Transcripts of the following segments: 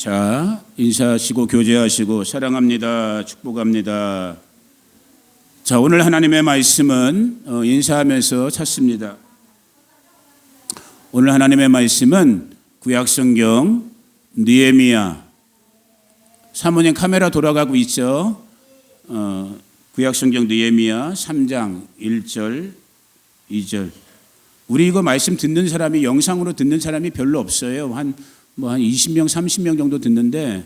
자, 인사하시고 교제하시고 사랑합니다. 축복합니다. 자, 오늘 하나님의 말씀은 인사하면서 찾습니다. 오늘 하나님의 말씀은 구약성경 느헤미야. 사모님 카메라 돌아가고 있죠? 구약성경 느헤미야 3장 1절 2절. 우리 이거 말씀 듣는 사람이, 영상으로 듣는 사람이 별로 없어요. 한 20명, 30명 정도 듣는데,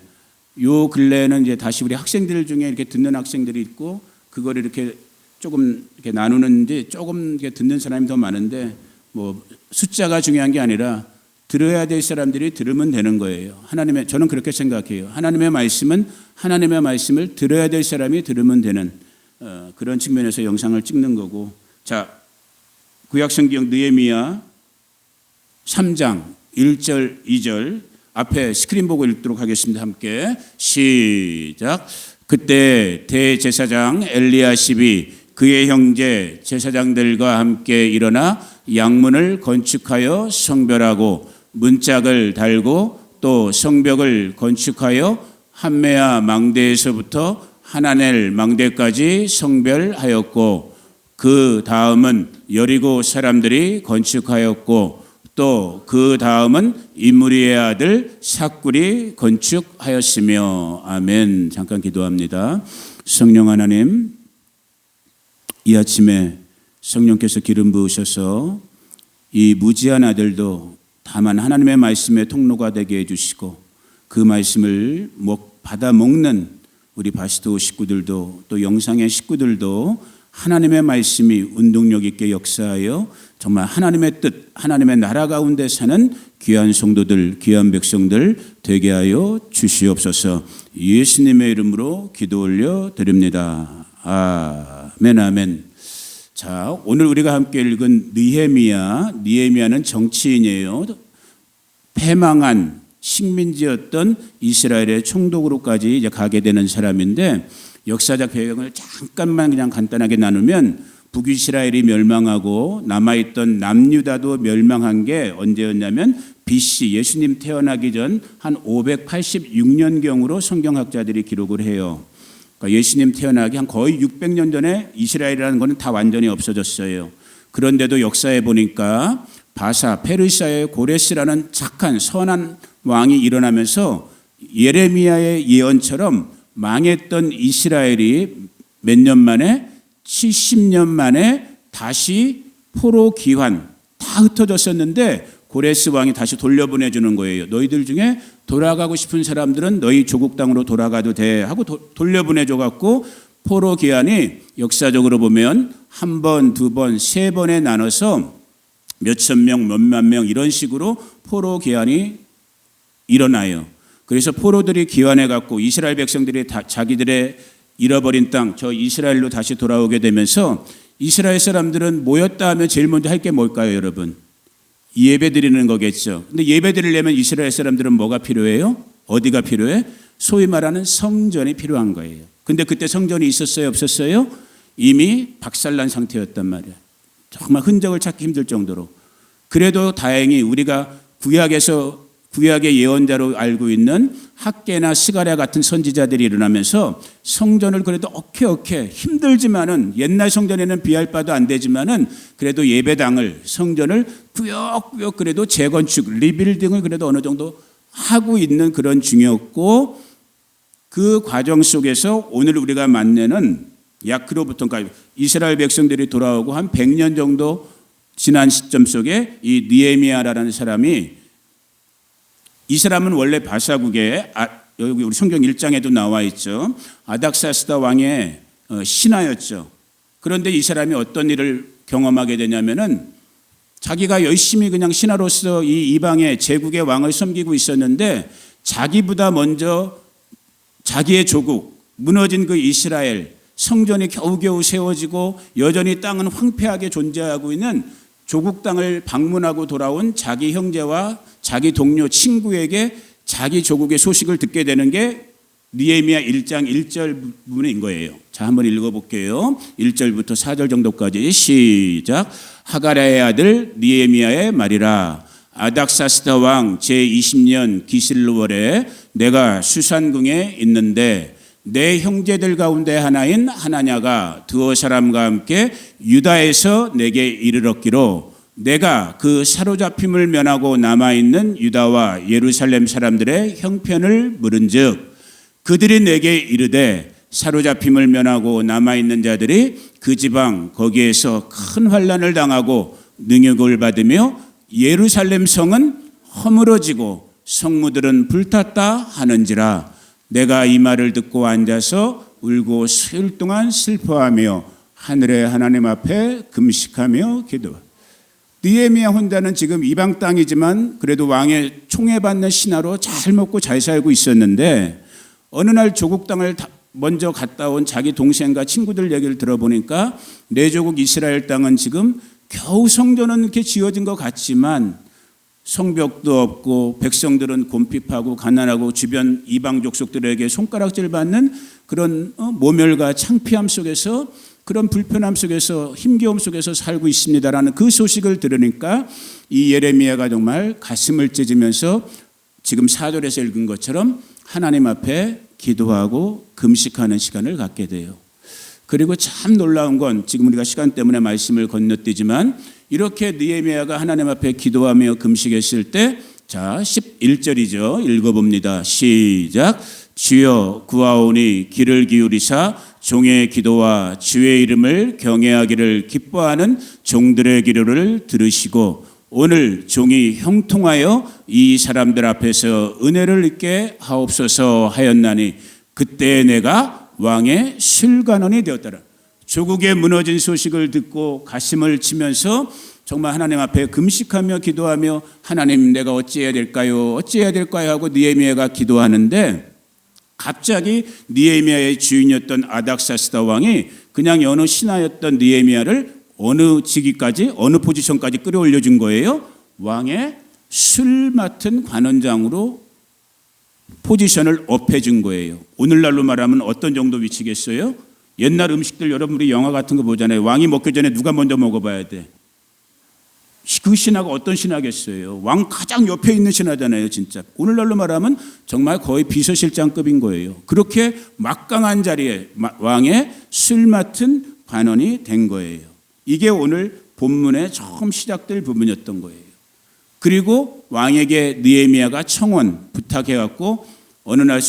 요 근래에는 이제 다시 우리 학생들 중에 이렇게 듣는 학생들이 있고, 그걸 이렇게 조금 이렇게 나누는데, 조금 이렇게 듣는 사람이 더 많은데, 숫자가 중요한 게 아니라 들어야 될 사람들이 들으면 되는 거예요. 저는 그렇게 생각해요. 하나님의 말씀을 들어야 될 사람이 들으면 되는 그런 측면에서 영상을 찍는 거고. 자, 구약성경 느헤미야 3장 1절 2절 앞에 스크린 보고 읽도록 하겠습니다. 함께 시작. 그때 대제사장 엘리야십이 그의 형제 제사장들과 함께 일어나 양문을 건축하여 성별하고 문짝을 달고 또 성벽을 건축하여 함메아 망대에서부터 하나넬 망대까지 성별하였고, 그 다음은 여리고 사람들이 건축하였고, 또 그 다음은 이므리의 아들 삭굴이 건축하였으며. 아멘. 잠깐 기도합니다. 성령 하나님, 이 아침에 성령께서 기름 부으셔서 이 무지한 아들도 다만 하나님의 말씀의 통로가 되게 해주시고, 그 말씀을 받아 먹는 우리 바스도 식구들도, 또 영상의 식구들도 하나님의 말씀이 운동력 있게 역사하여 정말 하나님의 뜻, 하나님의 나라 가운데 사는 귀한 성도들, 귀한 백성들 되게 하여 주시옵소서. 예수님의 이름으로 기도 올려 드립니다. 아멘, 아멘. 자, 오늘 우리가 함께 읽은 느헤미야는 정치인이에요. 패망한 식민지였던 이스라엘의 총독으로까지 이제 가게 되는 사람인데, 역사적 배경을 잠깐만 그냥 간단하게 나누면, 북이스라엘이 멸망하고 남아있던 남유다도 멸망한 게 언제였냐면 BC, 예수님 태어나기 전 한 586년경으로 성경학자들이 기록을 해요. 그러니까 예수님 태어나기 한 거의 600년 전에 이스라엘이라는 거는 다 완전히 없어졌어요. 그런데도 역사에 보니까 바사, 페르시아의 고레스라는 착한 선한 왕이 일어나면서 예레미야의 예언처럼 망했던 이스라엘이 몇 년 만에, 70년 만에 다시 포로 귀환, 다 흩어졌었는데 고레스 왕이 다시 돌려보내주는 거예요. 너희들 중에 돌아가고 싶은 사람들은 너희 조국 땅으로 돌아가도 돼 하고 돌려보내줘갖고, 포로 귀환이 역사적으로 보면 한 번, 두 번, 세 번에 나눠서 몇천 명, 몇만 명 이런 식으로 포로 귀환이 일어나요. 그래서 포로들이 귀환해갖고 이스라엘 백성들이 자기들의 잃어버린 땅, 저 이스라엘로 다시 돌아오게 되면서, 이스라엘 사람들은 모였다 하면 제일 먼저 할 게 뭘까요, 여러분? 예배 드리는 거겠죠. 근데 예배 드리려면 이스라엘 사람들은 뭐가 필요해요? 어디가 필요해? 소위 말하는 성전이 필요한 거예요. 근데 그때 성전이 있었어요, 없었어요? 이미 박살난 상태였단 말이에요. 정말 흔적을 찾기 힘들 정도로. 그래도 다행히 우리가 구약의 예언자로 알고 있는 학개나 스가랴 같은 선지자들이 일어나면서 성전을 그래도 어케 힘들지만은, 옛날 성전에는 비할 바도 안 되지만은 그래도 예배당을, 성전을 꾸역꾸역 그래도 재건축, 리빌딩을 그래도 어느 정도 하고 있는 그런 중이었고, 그 과정 속에서 오늘 우리가 만나는 약 그로부터까지 이스라엘 백성들이 돌아오고 한 100년 정도 지난 시점 속에 이 느헤미야라는 사람이, 이 사람은 원래 바사국의, 여기 우리 성경 1장에도 나와 있죠, 아닥사스다 왕의 신하였죠. 그런데 이 사람이 어떤 일을 경험하게 되냐면은, 자기가 열심히 그냥 신하로서 이 이방의 제국의 왕을 섬기고 있었는데, 자기보다 먼저 자기의 조국, 무너진 그 이스라엘, 성전이 겨우겨우 세워지고 여전히 땅은 황폐하게 존재하고 있는 조국 땅을 방문하고 돌아온 자기 형제와 자기 동료, 친구에게 자기 조국의 소식을 듣게 되는 게 느헤미야 1장 1절 부분인 거예요. 자, 한번 읽어볼게요. 1절부터 4절 정도까지 시작. 하가랴의 아들 느헤미야의 말이라. 아닥사스다 왕 제20년 기슬월에 내가 수산궁에 있는데 내 형제들 가운데 하나인 하나냐가 두어 사람과 함께 유다에서 내게 이르렀기로 내가 그 사로잡힘을 면하고 남아있는 유다와 예루살렘 사람들의 형편을 물은즉 그들이 내게 이르되 사로잡힘을 면하고 남아있는 자들이 그 지방 거기에서 큰 환난을 당하고 능욕을 받으며 예루살렘 성은 허물어지고 성무들은 불탔다 하는지라 내가 이 말을 듣고 앉아서 울고 수일 동안 슬퍼하며 하늘의 하나님 앞에 금식하며 기도하. 느헤미야 혼자는 지금 이방 땅이지만 그래도 왕의 총애받는 신하로 잘 먹고 잘 살고 있었는데 어느 날 조국 땅을 먼저 갔다 온 자기 동생과 친구들 얘기를 들어보니까 내 조국 이스라엘 땅은 지금 겨우 성전은 이렇게 지어진 것 같지만 성벽도 없고 백성들은 곰핍하고 가난하고 주변 이방 족속들에게 손가락질 받는 그런 모멸과 창피함 속에서 그런 불편함 속에서 힘겨움 속에서 살고 있습니다라는 그 소식을 들으니까 이 예레미야가 정말 가슴을 찢으면서 지금 4절에서 읽은 것처럼 하나님 앞에 기도하고 금식하는 시간을 갖게 돼요. 그리고 참 놀라운 건 지금 우리가 시간 때문에 말씀을 건너뛰지만 이렇게 느헤미야가 하나님 앞에 기도하며 금식했을 때 자 11절이죠. 읽어봅니다. 시작. 주여 구하오니 귀를 기울이사 종의 기도와 주의 이름을 경외하기를 기뻐하는 종들의 기도를 들으시고 오늘 종이 형통하여 이 사람들 앞에서 은혜를 입게 하옵소서 하였나니 그때 내가 왕의 술관원이 되었더라. 조국의 무너진 소식을 듣고 가슴을 치면서 정말 하나님 앞에 금식하며 기도하며 하나님 내가 어찌해야 될까요? 하고 느헤미야가 기도하는데 갑자기 느헤미야의 주인이었던 아닥사스다 왕이 그냥 어느 신하였던 느헤미야를 어느 직위까지 어느 포지션까지 끌어올려 준 거예요. 왕의 술 맡은 관원장으로 포지션을 업해 준 거예요. 오늘날로 말하면 어떤 정도 위치겠어요? 옛날 음식들 여러분들이 영화 같은 거 보잖아요. 왕이 먹기 전에 누가 먼저 먹어봐야 돼. 그 신하가 어떤 신하겠어요? 왕 가장 옆에 있는 신하잖아요, 진짜. 오늘날로 말하면 정말 거의 비서실장급인 거예요. 그렇게 막강한 자리에 왕의 술 맡은 관원이 된 거예요. 이게 오늘 본문의 처음 시작될 부분이었던 거예요. 그리고 왕에게 느헤미야가 청원 부탁해갖고 어느 날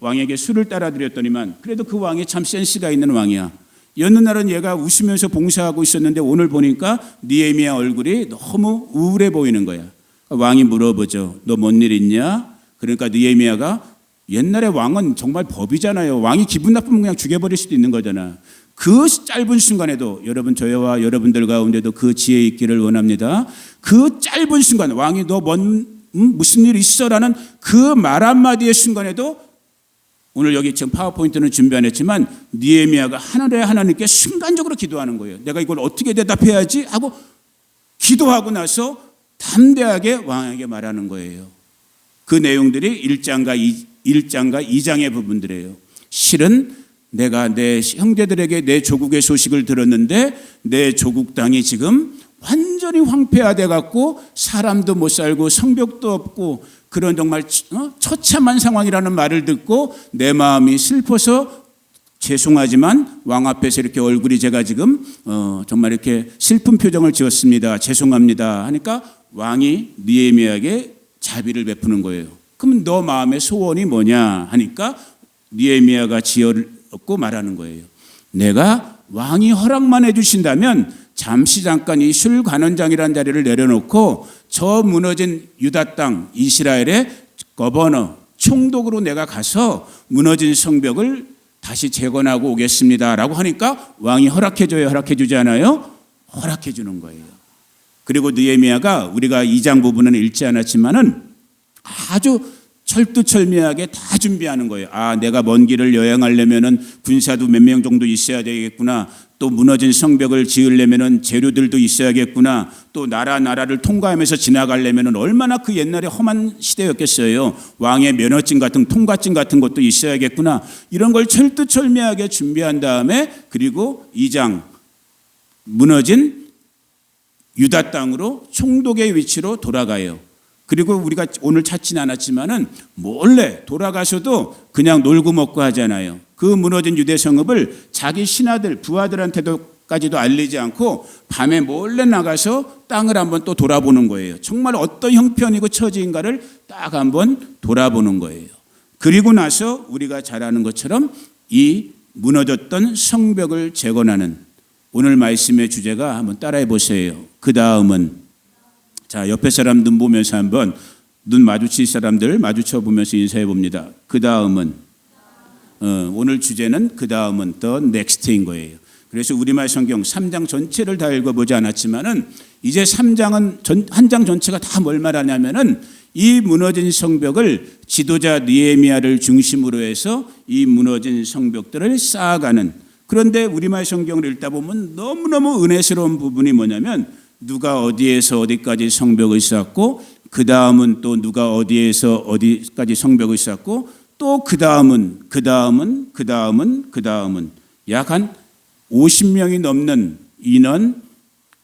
왕에게 술을 따라드렸더니만 그래도 그 왕이 참 센스가 있는 왕이야. 여느 날은 얘가 웃으면서 봉사하고 있었는데 오늘 보니까 느헤미야 얼굴이 너무 우울해 보이는 거야. 왕이 물어보죠. 너 뭔 일 있냐? 그러니까 느헤미야가 옛날에 왕은 정말 법이잖아요. 왕이 기분 나쁘면 그냥 죽여버릴 수도 있는 거잖아. 그 짧은 순간에도 여러분 저와 여러분들 가운데도 그 지혜 있기를 원합니다. 그 짧은 순간 왕이 너 무슨 일 있어라는 그 말 한마디의 순간에도 오늘 여기 지금 파워포인트는 준비 안 했지만 느헤미야가 하늘의 하나님께 순간적으로 기도하는 거예요. 내가 이걸 어떻게 대답해야지 하고 기도하고 나서 담대하게 왕에게 말하는 거예요. 그 내용들이 1장과 2장의 부분들이에요. 실은 내가 내 형제들에게 내 조국의 소식을 들었는데 내 조국 땅이 지금 완전히 황폐화돼 갖고 사람도 못 살고 성벽도 없고 그런 정말 처참한 상황이라는 말을 듣고 내 마음이 슬퍼서 죄송하지만 왕 앞에서 이렇게 얼굴이 제가 지금 정말 이렇게 슬픈 표정을 지었습니다. 죄송합니다 하니까 왕이 느헤미야에게 자비를 베푸는 거예요. 그럼 너 마음의 소원이 뭐냐 하니까 느헤미야가 지어놓고 말하는 거예요. 내가 왕이 허락만 해주신다면 잠깐 이 술관원장이라는 자리를 내려놓고 저 무너진 유다 땅 이스라엘의 거버너 총독으로 내가 가서 무너진 성벽을 다시 재건하고 오겠습니다 라고 하니까 왕이 허락해줘요? 허락해주지 않아요? 허락해주는 거예요. 그리고 느헤미야가 우리가 2장 부분은 읽지 않았지만은 아주 철두철미하게 다 준비하는 거예요. 아, 내가 먼 길을 여행하려면은 군사도 몇 명 정도 있어야 되겠구나. 또 무너진 성벽을 지으려면은 재료들도 있어야겠구나. 또 나라를 통과하면서 지나가려면은 얼마나 그 옛날에 험한 시대였겠어요. 왕의 면허증 같은 통과증 같은 것도 있어야겠구나. 이런 걸 철두철미하게 준비한 다음에 그리고 2장 무너진 유다 땅으로 총독의 위치로 돌아가요. 그리고 우리가 오늘 찾지는 않았지만은 몰래 돌아가셔도 그냥 놀고 먹고 하잖아요. 그 무너진 유대 성읍을 자기 신하들, 부하들한테도까지도 알리지 않고 밤에 몰래 나가서 땅을 한번 또 돌아보는 거예요. 정말 어떤 형편이고 처지인가를 딱 한번 돌아보는 거예요. 그리고 나서 우리가 잘 아는 것처럼 이 무너졌던 성벽을 재건하는 오늘 말씀의 주제가 한번 따라해 보세요. 그 다음은 자, 옆에 사람 눈 보면서 한번 눈 마주칠 사람들 마주쳐 보면서 인사해 봅니다. 그 다음은 오늘 주제는 그 다음은 the next인 거예요. 그래서 우리말 성경 3장 전체를 다 읽어보지 않았지만은 이제 3장은 한 장 전체가 다 뭘 말하냐면은 이 무너진 성벽을 지도자 느헤미야를 중심으로 해서 이 무너진 성벽들을 쌓아가는, 그런데 우리말 성경을 읽다 보면 너무너무 은혜스러운 부분이 뭐냐면 누가 어디에서 어디까지 성벽을 쌓았고 그 다음은 또 누가 어디에서 어디까지 성벽을 쌓았고 또 그 다음은 약 한 50명이 넘는 인원,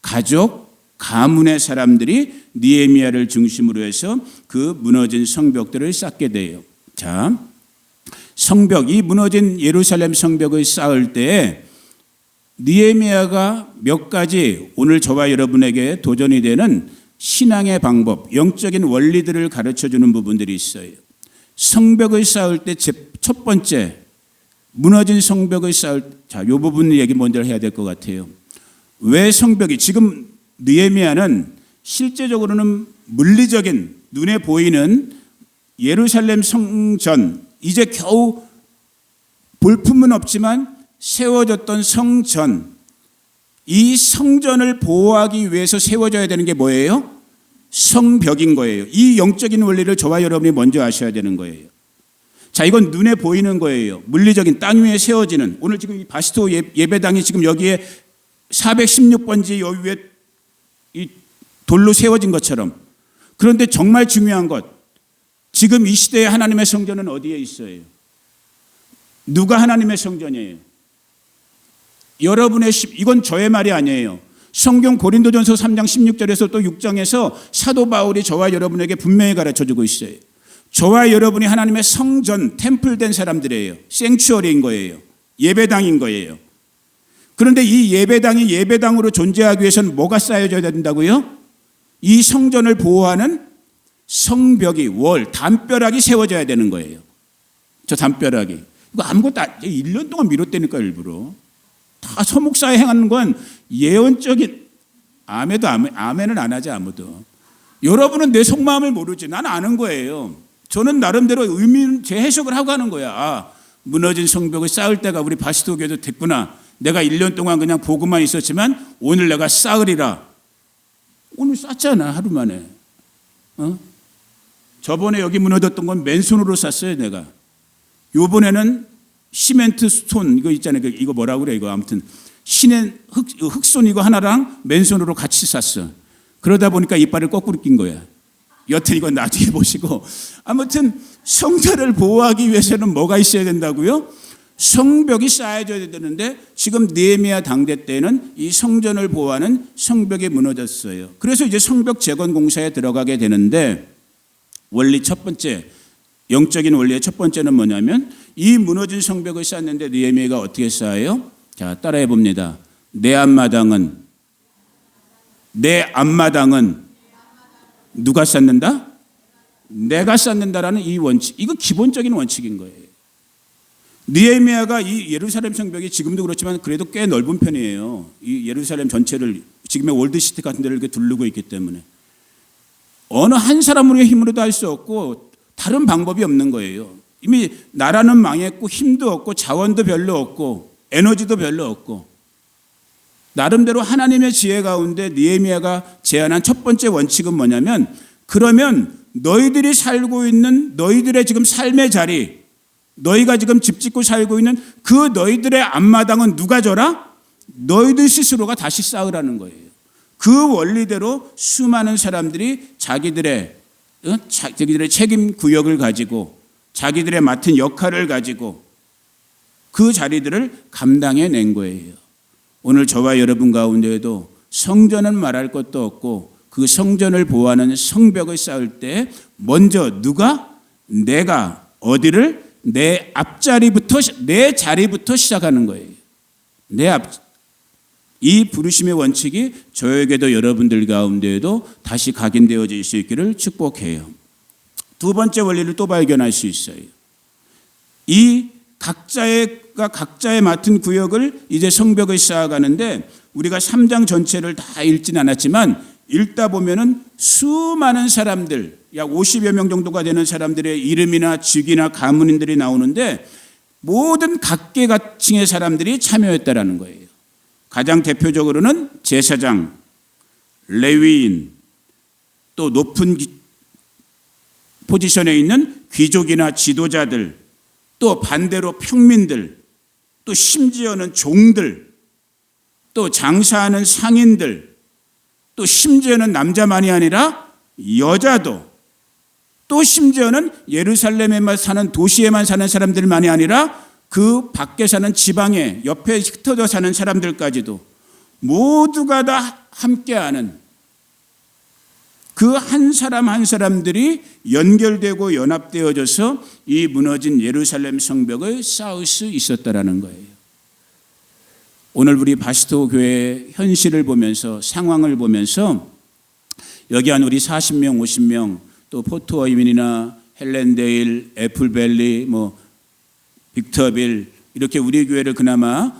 가족, 가문의 사람들이 느헤미야를 중심으로 해서 그 무너진 성벽들을 쌓게 돼요. 자, 성벽, 이 무너진 예루살렘 성벽을 쌓을 때 느헤미야가 몇 가지 오늘 저와 여러분에게 도전이 되는 신앙의 방법, 영적인 원리들을 가르쳐주는 부분들이 있어요. 성벽을 쌓을 때 첫 번째, 무너진 성벽을 쌓을 때, 자, 이 부분 얘기 먼저 해야 될 것 같아요. 왜 성벽이, 지금 느헤미야는 실제적으로는 물리적인 눈에 보이는 예루살렘 성전, 이제 겨우 볼품은 없지만 세워졌던 성전, 이 성전을 보호하기 위해서 세워져야 되는 게 뭐예요? 성벽인 거예요. 이 영적인 원리를 저와 여러분이 먼저 아셔야 되는 거예요. 자, 이건 눈에 보이는 거예요. 물리적인 땅 위에 세워지는, 오늘 지금 이 바시토 예배당이 지금 여기에 416번지 여기 위에 이 돌로 세워진 것처럼. 그런데 정말 중요한 것, 지금 이 시대에 하나님의 성전은 어디에 있어요? 누가 하나님의 성전이에요? 여러분의 이건 저의 말이 아니에요. 성경 고린도전서 3장 16절에서 또 6장에서 사도 바울이 저와 여러분에게 분명히 가르쳐주고 있어요. 저와 여러분이 하나님의 성전, 템플된 사람들이에요. 생추어리인 거예요. 예배당인 거예요. 그런데 이 예배당이 예배당으로 존재하기 위해서는 뭐가 쌓여져야 된다고요? 이 성전을 보호하는 성벽이, 월, 담벼락이 세워져야 되는 거예요. 저 담벼락이. 이거 아무것도 1년 동안 미뤘다니까 일부러. 다 서목사에 행하는 건 예언적인, 아멘은 안 하지 아무도. 여러분은 내 속마음을 모르지. 난 아는 거예요. 저는 나름대로 제 해석을 하고 하는 거야. 아, 무너진 성벽을 쌓을 때가 우리 바시토 교회도 됐구나. 내가 1년 동안 그냥 보고만 있었지만 오늘 내가 쌓으리라. 오늘 쌓잖아, 하루 만에. 저번에 여기 무너졌던 건 맨손으로 쌌어요, 내가. 요번에는 시멘트 스톤 이거 있잖아요. 이거 뭐라고 그래, 이거. 아무튼 흑손 이거 하나랑 맨손으로 같이 쌌어. 그러다 보니까 이빨을 거꾸로 낀 거야. 여튼 이건 나중에 보시고. 아무튼 성전을 보호하기 위해서는 뭐가 있어야 된다고요? 성벽이 쌓여져야 되는데 지금 느헤미야 당대 때는 이 성전을 보호하는 성벽이 무너졌어요. 그래서 이제 성벽 재건 공사에 들어가게 되는데, 원리 첫 번째, 영적인 원리의 첫 번째는 뭐냐면 이 무너진 성벽을 쌓는데 느헤미야가 어떻게 쌓아요? 자, 따라해 봅니다. 내 앞마당은 누가 쌓는다? 내가 쌓는다라는 이 원칙, 이거 기본적인 원칙인 거예요. 느헤미야가 이 예루살렘 성벽이 지금도 그렇지만 그래도 꽤 넓은 편이에요. 이 예루살렘 전체를, 지금의 월드시티 같은 데를 이렇게 두르고 있기 때문에 어느 한 사람으로의 힘으로도 할 수 없고 다른 방법이 없는 거예요. 이미 나라는 망했고 힘도 없고 자원도 별로 없고 에너지도 별로 없고, 나름대로 하나님의 지혜 가운데 느헤미야가 제안한 첫 번째 원칙은 뭐냐면, 그러면 너희들이 살고 있는 너희들의 지금 삶의 자리, 너희가 지금 집 짓고 살고 있는 그 너희들의 앞마당은 누가 져라? 너희들 스스로가 다시 쌓으라는 거예요. 그 원리대로 수많은 사람들이 자기들의 책임 구역을 가지고 자기들의 맡은 역할을 가지고 그 자리들을 감당해 낸 거예요. 오늘 저와 여러분 가운데에도 성전은 말할 것도 없고 그 성전을 보호하는 성벽을 쌓을 때 먼저 누가? 내가 어디를? 내 앞자리부터, 내 자리부터 시작하는 거예요. 이 부르심의 원칙이 저에게도 여러분들 가운데에도 다시 각인되어질 수 있기를 축복해요. 두 번째 원리를 또 발견할 수 있어요. 이 각자의 맡은 구역을 이제 성벽을 쌓아가는데 우리가 3장 전체를 다 읽진 않았지만 읽다 보면은 수많은 사람들, 약 50여 명 정도가 되는 사람들의 이름이나 직이나 가문인들이 나오는데 모든 각계각층의 사람들이 참여했다라는 거예요. 가장 대표적으로는 제사장, 레위인, 또 높은 포지션에 있는 귀족이나 지도자들, 또 반대로 평민들, 또 심지어는 종들, 또 장사하는 상인들, 또 심지어는 남자만이 아니라 여자도, 또 심지어는 예루살렘에만 사는 도시에만 사는 사람들만이 아니라 그 밖에 사는 지방에 옆에 흩어져 사는 사람들까지도 모두가 다 함께하는 그 한 사람 한 사람들이 연결되고 연합되어져서 이 무너진 예루살렘 성벽을 쌓을 수 있었다라는 거예요. 오늘 우리 바시토 교회 현실을 보면서 상황을 보면서 여기 한 우리 40명, 50명 또 포트워이민이나 헬렌데일, 애플밸리, 빅터빌 이렇게 우리 교회를 그나마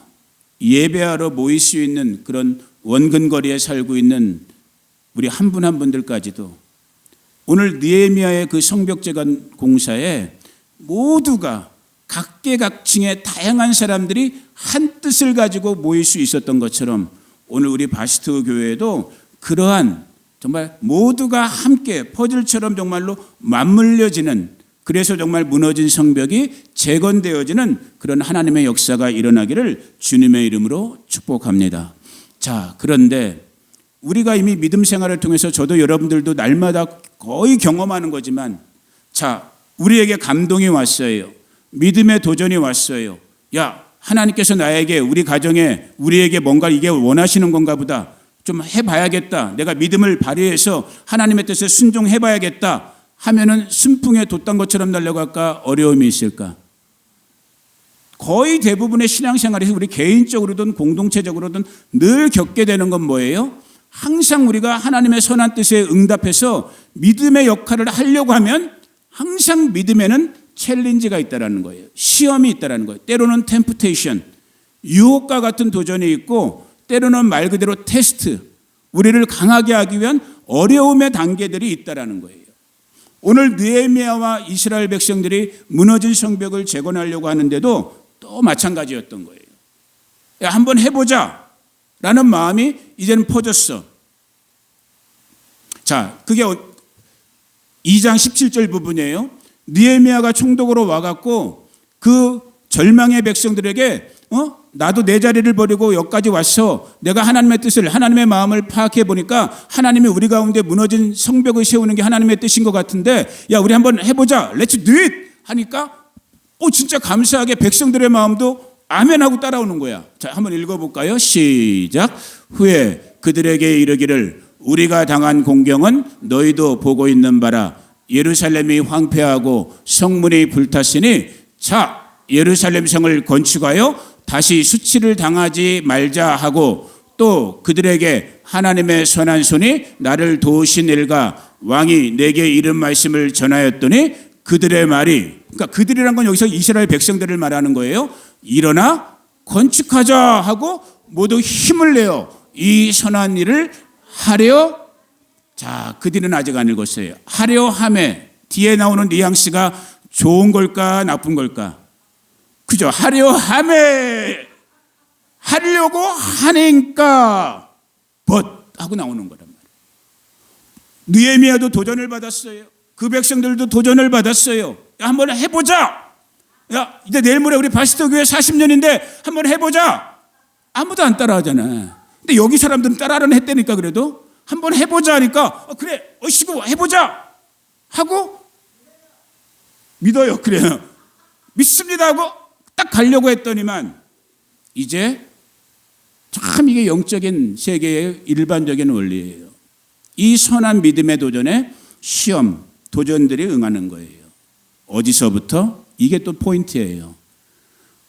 예배하러 모일 수 있는 그런 원근거리에 살고 있는 우리 한 분 한 분들까지도 오늘 느헤미야의 그 성벽재건 공사에 모두가 각계각층의 다양한 사람들이 한 뜻을 가지고 모일 수 있었던 것처럼 오늘 우리 바시토 교회에도 그러한 정말 모두가 함께 퍼즐처럼 정말로 맞물려지는, 그래서 정말 무너진 성벽이 재건되어지는 그런 하나님의 역사가 일어나기를 주님의 이름으로 축복합니다. 자, 그런데 우리가 이미 믿음 생활을 통해서 저도 여러분들도 날마다 거의 경험하는 거지만, 자, 우리에게 감동이 왔어요. 믿음의 도전이 왔어요. 야, 하나님께서 나에게, 우리 가정에, 우리에게 뭔가 이게 원하시는 건가 보다. 좀 해봐야겠다. 내가 믿음을 발휘해서 하나님의 뜻에 순종해봐야겠다 하면은 순풍에 돛단 것처럼 날려갈까? 어려움이 있을까? 거의 대부분의 신앙생활에서 우리 개인적으로든 공동체적으로든 늘 겪게 되는 건 뭐예요? 항상 우리가 하나님의 선한 뜻에 응답해서 믿음의 역할을 하려고 하면 항상 믿음에는 챌린지가 있다라는 거예요. 시험이 있다라는 거예요. 때로는 템프테이션, 유혹과 같은 도전이 있고, 때로는 말 그대로 테스트, 우리를 강하게 하기 위한 어려움의 단계들이 있다라는 거예요. 오늘 느헤미야와 이스라엘 백성들이 무너진 성벽을 재건하려고 하는데도 또 마찬가지였던 거예요. 야, 한번 해보자 라는 마음이 이제는 퍼졌어. 자, 그게 2장 17절 부분이에요. 느헤미야가 총독으로 와갖고 그 절망의 백성들에게 나도 내 자리를 버리고 여기까지 왔어. 내가 하나님의 뜻을, 하나님의 마음을 파악해 보니까 하나님이 우리 가운데 무너진 성벽을 세우는 게 하나님의 뜻인 것 같은데, 야, 우리 한번 해보자. Let's do it! 하니까 진짜 감사하게 백성들의 마음도 아멘하고 따라오는 거야. 자, 한번 읽어볼까요? 시작. 후에 그들에게 이르기를 우리가 당한 공경은 너희도 보고 있는 바라. 예루살렘이 황폐하고 성문이 불탔으니 자, 예루살렘 성을 건축하여 다시 수치를 당하지 말자 하고, 또 그들에게 하나님의 선한 손이 나를 도우신 일과 왕이 내게 이른 말씀을 전하였더니 그들의 말이, 그러니까 그들이란 건 여기서 이스라엘 백성들을 말하는 거예요. 일어나 건축하자 하고 모두 힘을 내어 이 선한 일을 하려. 자, 그들은 아직 안 읽었어요. 하려 함에 뒤에 나오는 뉘앙스가 좋은 걸까 나쁜 걸까? 그죠? 하려 함에, 하려고 하니까 but 하고 나오는 거란 말이에요. 느헤미야도 도전을 받았어요. 그 백성들도 도전을 받았어요. 야, 한번 해보자. 야, 이제 내일 모레 우리 바시토 교회 40년인데 한번 해보자. 아무도 안 따라하잖아. 근데 여기 사람들은 따라는 했다니까. 그래도 한번 해보자 하니까 그래, 어이씨고 해보자 하고 믿어요. 그래요. 믿습니다 하고 딱 가려고 했더니만 이제 참 이게 영적인 세계의 일반적인 원리예요. 이 선한 믿음의 도전에 시험, 도전들이 응하는 거예요. 어디서부터? 이게 또 포인트예요.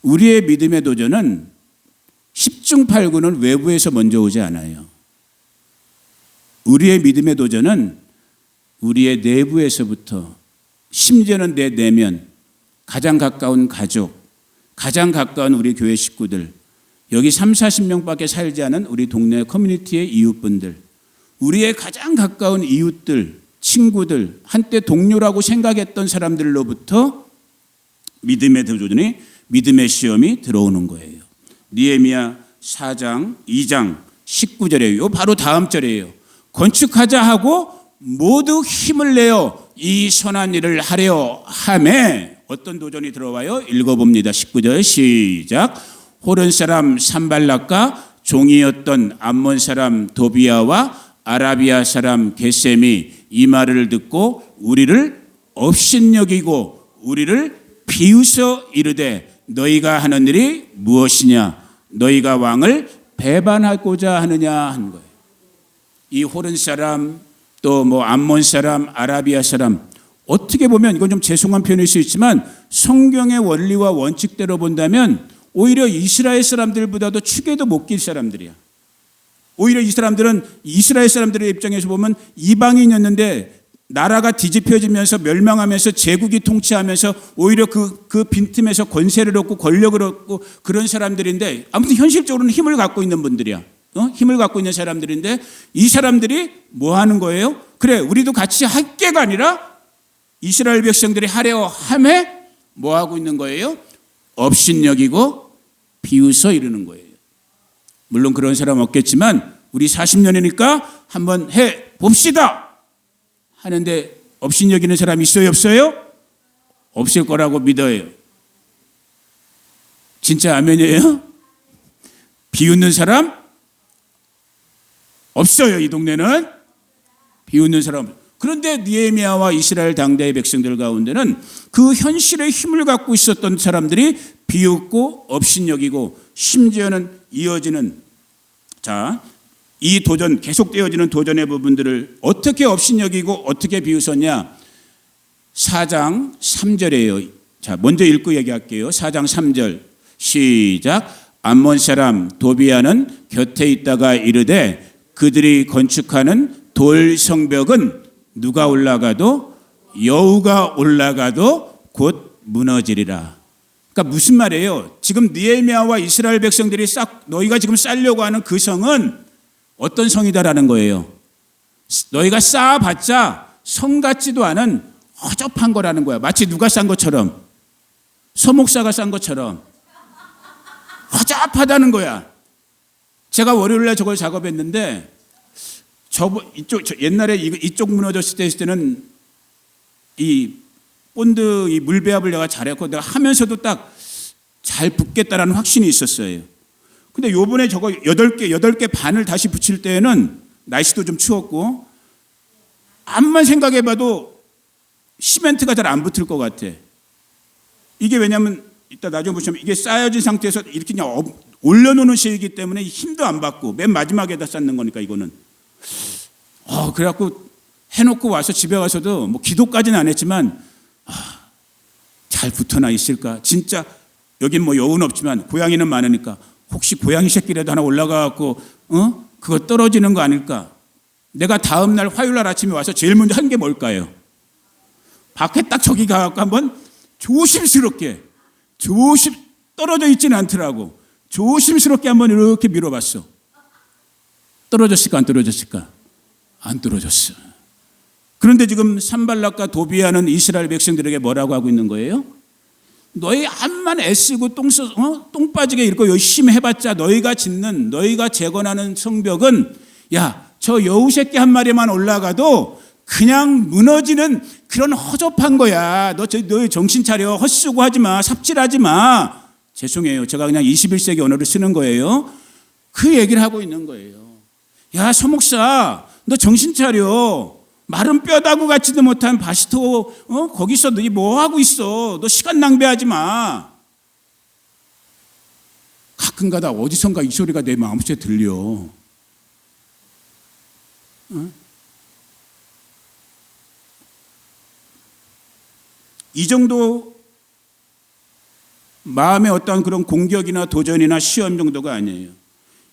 우리의 믿음의 도전은 10중 8구는 외부에서 먼저 오지 않아요. 우리의 믿음의 도전은 우리의 내부에서부터, 심지어는 내 내면, 가장 가까운 가족, 가장 가까운 우리 교회 식구들, 여기 3, 40명밖에 살지 않은 우리 동네 커뮤니티의 이웃분들, 우리의 가장 가까운 이웃들, 친구들, 한때 동료라고 생각했던 사람들로부터 믿음의 도전이, 믿음의 시험이 들어오는 거예요. 느헤미야 4장 2장 19절이에요. 요 바로 다음 절이에요. 건축하자 하고 모두 힘을 내어 이 선한 일을 하려 하매 어떤 도전이 들어와요? 읽어봅니다. 19절 시작. 호른 사람 산발락과 종이었던 암몬 사람 도비아와 아라비아 사람 게셈이 이 말을 듣고 우리를 업신여기고 우리를 비웃어 이르되 너희가 하는 일이 무엇이냐? 너희가 왕을 배반하고자 하느냐 하는 거예요. 이 호른 사람 또 뭐 암몬 사람 아라비아 사람, 어떻게 보면 이건 좀 죄송한 표현일 수 있지만 성경의 원리와 원칙대로 본다면 오히려 이스라엘 사람들보다도 축에도 못 낄 사람들이야. 오히려 이 사람들은 이스라엘 사람들의 입장에서 보면 이방인이었는데 나라가 뒤집혀지면서 멸망하면서 제국이 통치하면서 오히려 그 빈틈에서 권세를 얻고 권력을 얻고 그런 사람들인데, 아무튼 현실적으로는 힘을 갖고 있는 분들이야. 힘을 갖고 있는 사람들인데 이 사람들이 뭐 하는 거예요? 그래, 우리도 같이 할게가 아니라 이스라엘 백성들이 하려 함에 뭐 하고 있는 거예요? 업신여기고 비웃어 이르는 거예요. 물론 그런 사람 없겠지만 우리 40년이니까 한번 해 봅시다 하는데 업신여기는 사람 있어요, 없어요? 없을 거라고 믿어요. 진짜 아멘이에요? 비웃는 사람 없어요. 이 동네는 비웃는 사람. 그런데 느헤미야와 이스라엘 당대의 백성들 가운데는 그 현실의 힘을 갖고 있었던 사람들이 비웃고 업신여기고 심지어는 이어지는, 자, 이 도전, 계속되어지는 도전의 부분들을 어떻게 업신여기고 어떻게 비웃었냐? 4장 3절이에요. 자, 먼저 읽고 얘기할게요. 4장 3절 시작. 암몬 사람 도비아는 곁에 있다가 이르되 그들이 건축하는 돌 성벽은 누가 올라가도 여우가 올라가도 곧 무너지리라. 그러니까 무슨 말이에요? 지금 느헤미야와 이스라엘 백성들이 너희가 지금 쌓으려고 하는 그 성은 어떤 성이다라는 거예요. 너희가 쌓아봤자 성 같지도 않은 허접한 거라는 거야. 마치 누가 쌓은 것처럼, 서목사가 쌓은 것처럼 허접하다는 거야. 제가 월요일날 저걸 작업했는데 옛날에 이쪽 무너졌을 때 있을 때는 이 본드 이 물배합을 내가 잘했고 내가 하면서도 딱 잘 붙겠다라는 확신이 있었어요. 근데 요번에 저거 8개 반을 다시 붙일 때에는 날씨도 좀 추웠고 암만 생각해봐도 시멘트가 잘 안 붙을 것 같아. 이게 왜냐면 이따 나중에 보시면 이게 쌓여진 상태에서 이렇게 그냥 올려놓는 시이기 때문에 힘도 안 받고 맨 마지막에다 쌓는 거니까 이거는. 그래갖고 해놓고 와서 집에 가서도 뭐 기도까지는 안 했지만 잘 붙어나 있을까? 진짜 여긴 뭐 여우는 없지만 고양이는 많으니까 혹시 고양이 새끼라도 하나 올라가갖고 그거 떨어지는 거 아닐까? 내가 다음 날 화요일 날 아침에 와서 제일 먼저 한 게 뭘까요? 밖에 딱 저기 가갖고 한번 조심스럽게 떨어져 있지는 않더라고. 조심스럽게 한번 이렇게 밀어봤어. 떨어졌을까 안 떨어졌을까? 안 떨어졌어. 그런데 지금 산발락과 도비아는 이스라엘 백성들에게 뭐라고 하고 있는 거예요? 너희 암만 애쓰고 똥 빠지게 이렇게 열심히 해봤자 너희가 재건하는 성벽은 저 여우 새끼 한 마리만 올라가도 그냥 무너지는 그런 허접한 거야. 너희 정신 차려. 헛쓰고 하지 마. 삽질하지 마. 죄송해요. 제가 그냥 21세기 언어를 쓰는 거예요. 그 얘기를 하고 있는 거예요. 야, 서목사, 너 정신 차려. 마른 뼈다구 같지도 못한 바시토, 거기서 너희 뭐 하고 있어? 너 시간 낭비하지 마. 가끔가다 어디선가 이 소리가 내 마음속에 들려. 이 정도 마음의 어떤 그런 공격이나 도전이나 시험 정도가 아니에요.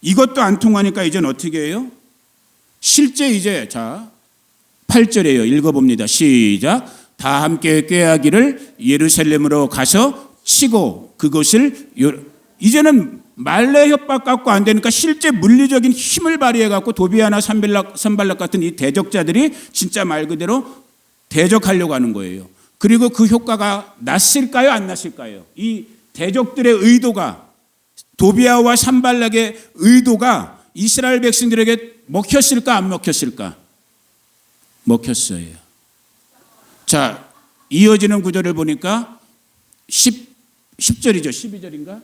이것도 안 통하니까 이제는 어떻게 해요? 실제 이제 8절에요. 읽어봅니다. 시작. 다 함께 꾀하기를 예루살렘으로 가서 치고 그것을 이제는 말내 협박 갖고 안 되니까 실제 물리적인 힘을 발휘해 갖고 도비아나 산발락 같은 이 대적자들이 진짜 말 그대로 대적하려고 하는 거예요. 그리고 그 효과가 났을까요? 안 났을까요? 이 대적들의 의도가, 도비아와 산발락의 의도가 이스라엘 백성들에게 먹혔을까 안 먹혔을까? 먹혔어요. 자, 이어지는 구절을 보니까 10절이죠. 12절인가?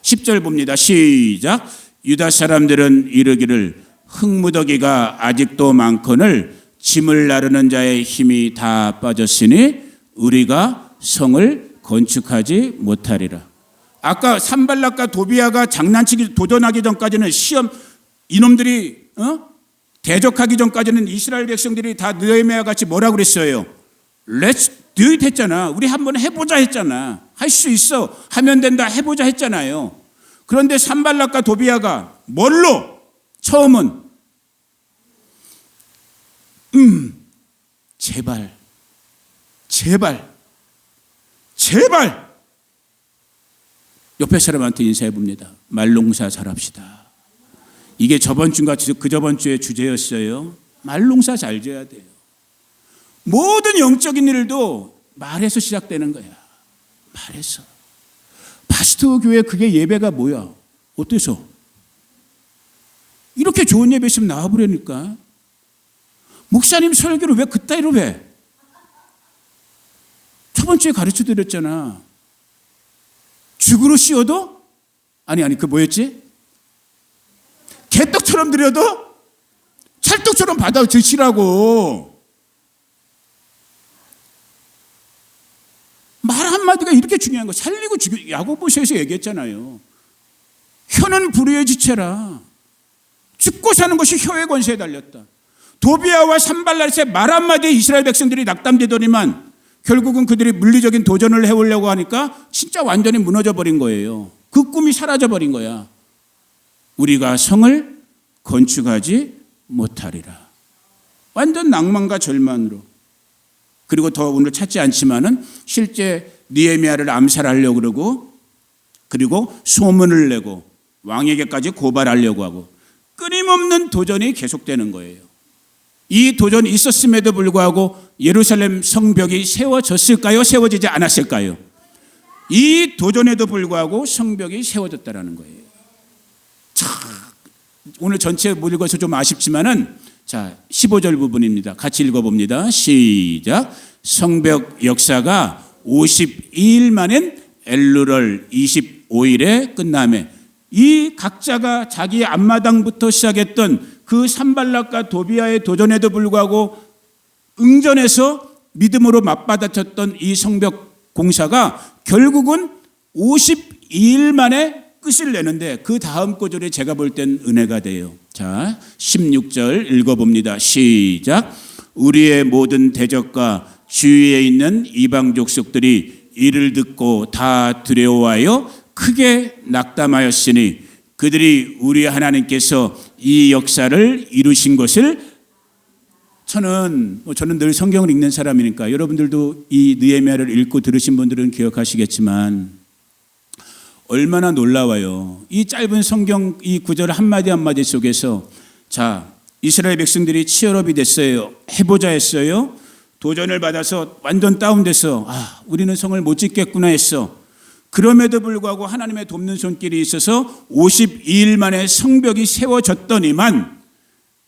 10절 봅니다. 시작. 유다 사람들은 이르기를 흙무더기가 아직도 많거늘 짐을 나르는 자의 힘이 다 빠졌으니 우리가 성을 건축하지 못하리라. 아까 산발락과 도비아가 장난치기 도전하기 전까지는 시험 이놈들이 대적하기 전까지는 이스라엘 백성들이 다 느헤미야 같이 뭐라 그랬어요? Let's do it 했잖아. 우리 한번 해보자 했잖아. 할 수 있어. 하면 된다. 해보자 했잖아요. 그런데 산발락과 도비아가 뭘로? 처음은 제발 옆에 사람한테 인사해 봅니다. 말농사 잘합시다. 이게 저번 주인가 그 저번 주의 주제였어요. 말농사 잘 지어야 돼요. 모든 영적인 일도 말에서 시작되는 거야. 말에서. 파스토 교회 그게 예배가 뭐야? 어때서? 이렇게 좋은 예배 있으면 나와보려니까. 목사님 설교를 왜 그따위로 해? 저번 주에 가르쳐 드렸잖아. 죽으로 씌워도? 아니 그 뭐였지? 개떡처럼 드려도 찰떡처럼 받아 드시라고. 말 한마디가 이렇게 중요한 거. 살리고 야고보서에서 얘기했잖아요. 혀는 불의의 지체라. 죽고 사는 것이 혀의 권세에 달렸다. 도비아와 산발락의 말 한마디에 이스라엘 백성들이 낙담되더니만 결국은 그들이 물리적인 도전을 해오려고 하니까 진짜 완전히 무너져 버린 거예요. 그 꿈이 사라져 버린 거야. 우리가 성을 건축하지 못하리라. 완전 낭만과 절망으로. 그리고 더 오늘 찾지 않지만은 실제 느헤미야를 암살하려고 그러고, 그리고 소문을 내고 왕에게까지 고발하려고 하고 끊임없는 도전이 계속되는 거예요. 이 도전이 있었음에도 불구하고 예루살렘 성벽이 세워졌을까요? 세워지지 않았을까요? 이 도전에도 불구하고 성벽이 세워졌다라는 거예요. 참, 오늘 전체 못 읽어서 좀 아쉽지만은 15절 부분입니다. 같이 읽어봅니다. 시작. 성벽 역사가 52일 만엔 엘루럴 25일에 끝나매. 이 각자가 자기 앞마당부터 시작했던 그 산발락과 도비아의 도전에도 불구하고 응전해서 믿음으로 맞받아쳤던 이 성벽 공사가 결국은 52일 만에 끝을 내는데 그 다음 구절이 제가 볼 땐 은혜가 돼요. 자, 16절 읽어봅니다. 시작. 우리의 모든 대적과 주위에 있는 이방 족속들이 이를 듣고 다 두려워하여 크게 낙담하였으니 그들이 우리 하나님께서 이 역사를 이루신 것을 저는 늘 성경을 읽는 사람이니까 여러분들도 이 느헤미야를 읽고 들으신 분들은 기억하시겠지만 얼마나 놀라워요. 이 짧은 성경 이 구절 한마디 한마디 속에서 이스라엘 백성들이 치열업이 됐어요. 해보자 했어요. 도전을 받아서 완전 다운돼서 우리는 성을 못 짓겠구나 했어. 그럼에도 불구하고 하나님의 돕는 손길이 있어서 52일 만에 성벽이 세워졌더니만